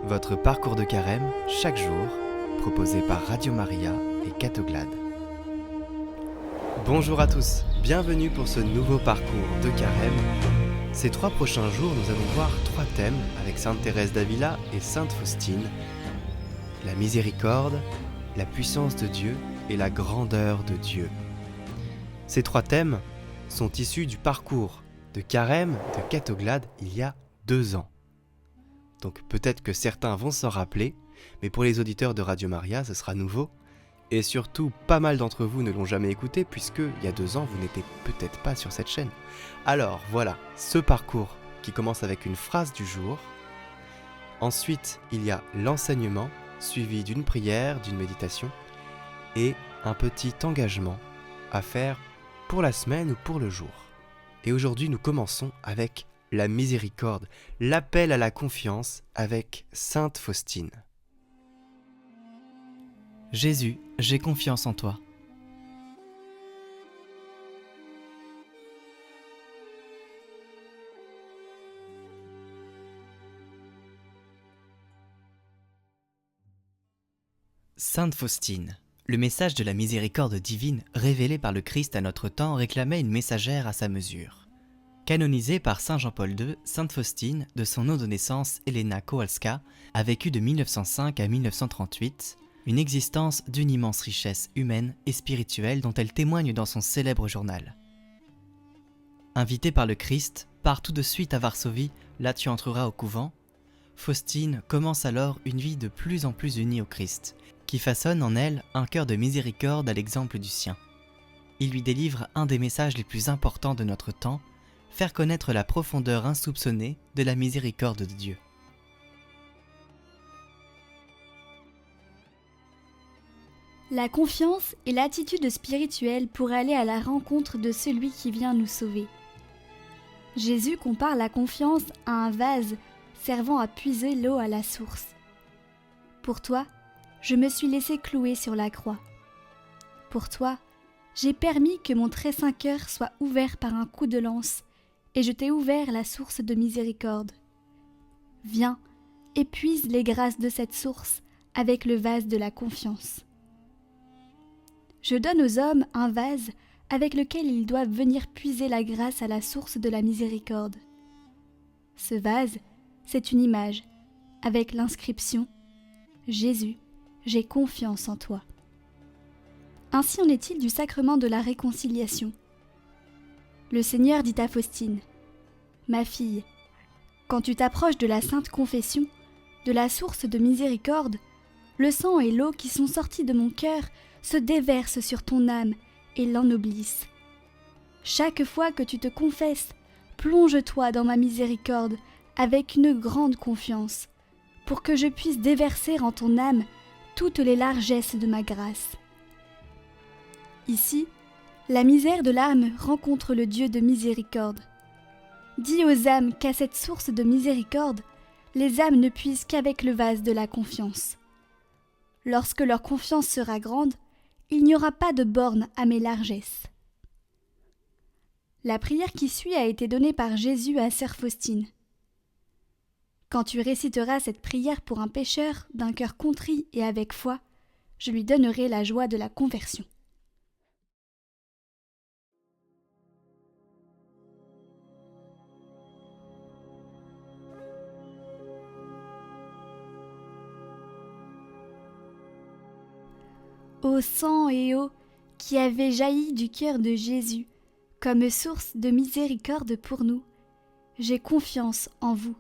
votre parcours de carême chaque jour, proposé par Radio Maria et Catoglade. Bonjour à tous, bienvenue pour ce nouveau parcours de carême. Ces 3 prochains jours, nous allons voir 3 thèmes avec Sainte Thérèse d'Avila et Sainte Faustine. La miséricorde, la puissance de Dieu et la grandeur de Dieu. Ces 3 thèmes sont issus du parcours de carême de Catoglade il y a 2 ans. Donc peut-être que certains vont s'en rappeler, mais pour les auditeurs de Radio Maria, ce sera nouveau. Et surtout, pas mal d'entre vous ne l'ont jamais écouté, puisque il y a 2 ans, vous n'étiez peut-être pas sur cette chaîne. Alors voilà, ce parcours qui commence avec une phrase du jour. Ensuite, il y a l'enseignement, suivi d'une prière, d'une méditation, et un petit engagement à faire pour la semaine ou pour le jour. Et aujourd'hui, nous commençons avec la miséricorde, l'appel à la confiance avec Sainte Faustine. Jésus, j'ai confiance en toi. Sainte Faustine, le message de la miséricorde divine révélé par le Christ à notre temps réclamait une messagère à sa mesure. Canonisée par Saint Jean-Paul II, Sainte Faustine, de son nom de naissance Helena Kowalska, a vécu de 1905 à 1938, une existence d'une immense richesse humaine et spirituelle dont elle témoigne dans son célèbre journal. Invitée par le Christ, pars tout de suite à Varsovie, là tu entreras au couvent, Faustine commence alors une vie de plus en plus unie au Christ, qui façonne en elle un cœur de miséricorde à l'exemple du sien. Il lui délivre un des messages les plus importants de notre temps, faire connaître la profondeur insoupçonnée de la miséricorde de Dieu. La confiance est l'attitude spirituelle pour aller à la rencontre de celui qui vient nous sauver. Jésus compare la confiance à un vase servant à puiser l'eau à la source. Pour toi, je me suis laissé clouer sur la croix. Pour toi, j'ai permis que mon très saint cœur soit ouvert par un coup de lance, et je t'ai ouvert la source de miséricorde. Viens, épuise les grâces de cette source avec le vase de la confiance. Je donne aux hommes un vase avec lequel ils doivent venir puiser la grâce à la source de la miséricorde. Ce vase, c'est une image, avec l'inscription « Jésus, j'ai confiance en toi ». Ainsi en est-il du sacrement de la réconciliation. Le Seigneur dit à Faustine « Ma fille, quand tu t'approches de la Sainte Confession, de la source de miséricorde, le sang et l'eau qui sont sortis de mon cœur se déversent sur ton âme et l'ennoblissent. Chaque fois que tu te confesses, plonge-toi dans ma miséricorde avec une grande confiance, pour que je puisse déverser en ton âme toutes les largesses de ma grâce. » Ici, la misère de l'âme rencontre le Dieu de miséricorde. Dis aux âmes qu'à cette source de miséricorde, les âmes ne puisent qu'avec le vase de la confiance. Lorsque leur confiance sera grande, il n'y aura pas de borne à mes largesses. La prière qui suit a été donnée par Jésus à sœur Faustine. Quand tu réciteras cette prière pour un pécheur d'un cœur contrit et avec foi, je lui donnerai la joie de la conversion. Ô sang et eau qui avez jailli du cœur de Jésus, comme source de miséricorde pour nous, j'ai confiance en vous.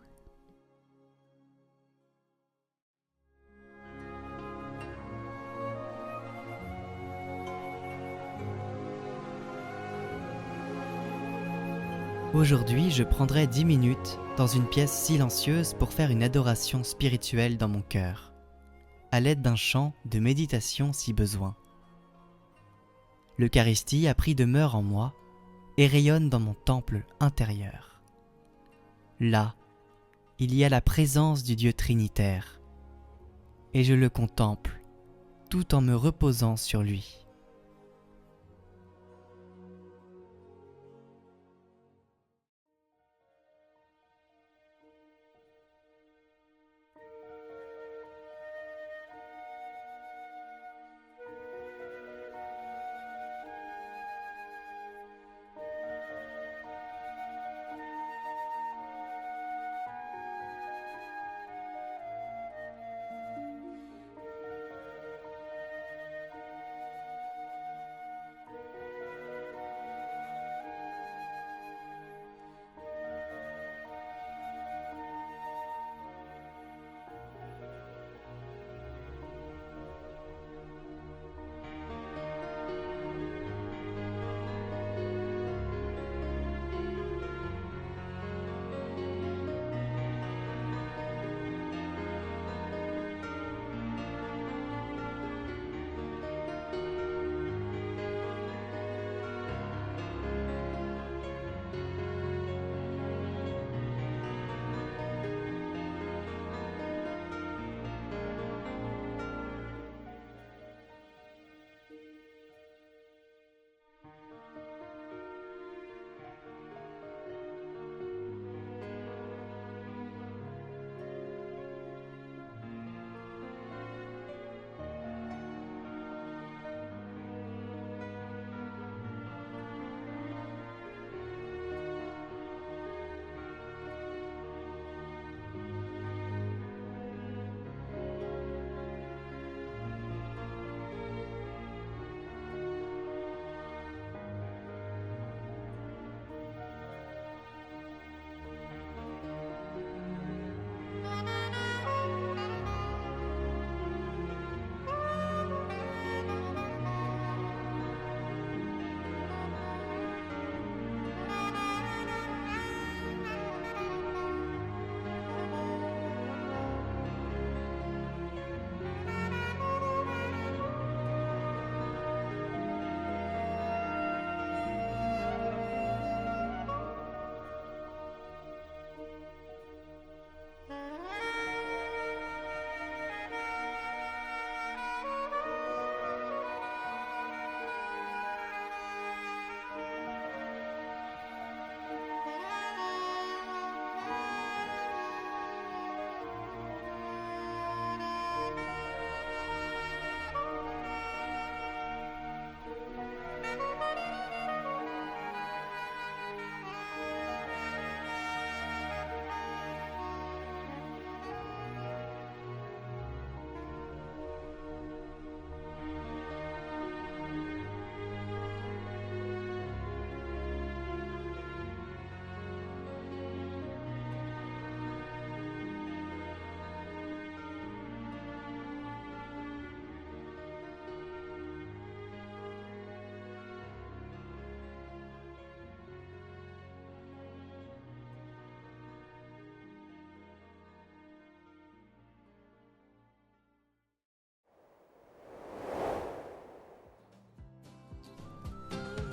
Aujourd'hui, je prendrai 10 minutes dans une pièce silencieuse pour faire une adoration spirituelle dans mon cœur, à l'aide d'un chant de méditation si besoin. L'Eucharistie a pris demeure en moi et rayonne dans mon temple intérieur. Là, il y a la présence du Dieu Trinitaire, et je le contemple tout en me reposant sur lui.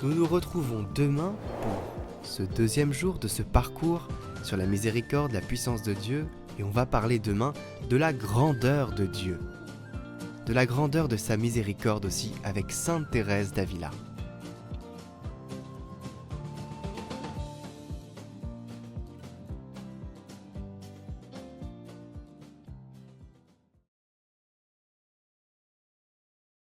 Nous nous retrouvons demain pour ce deuxième jour de ce parcours sur la miséricorde, la puissance de Dieu, et on va parler demain de la grandeur de Dieu, de la grandeur de sa miséricorde aussi avec Sainte Thérèse d'Avila.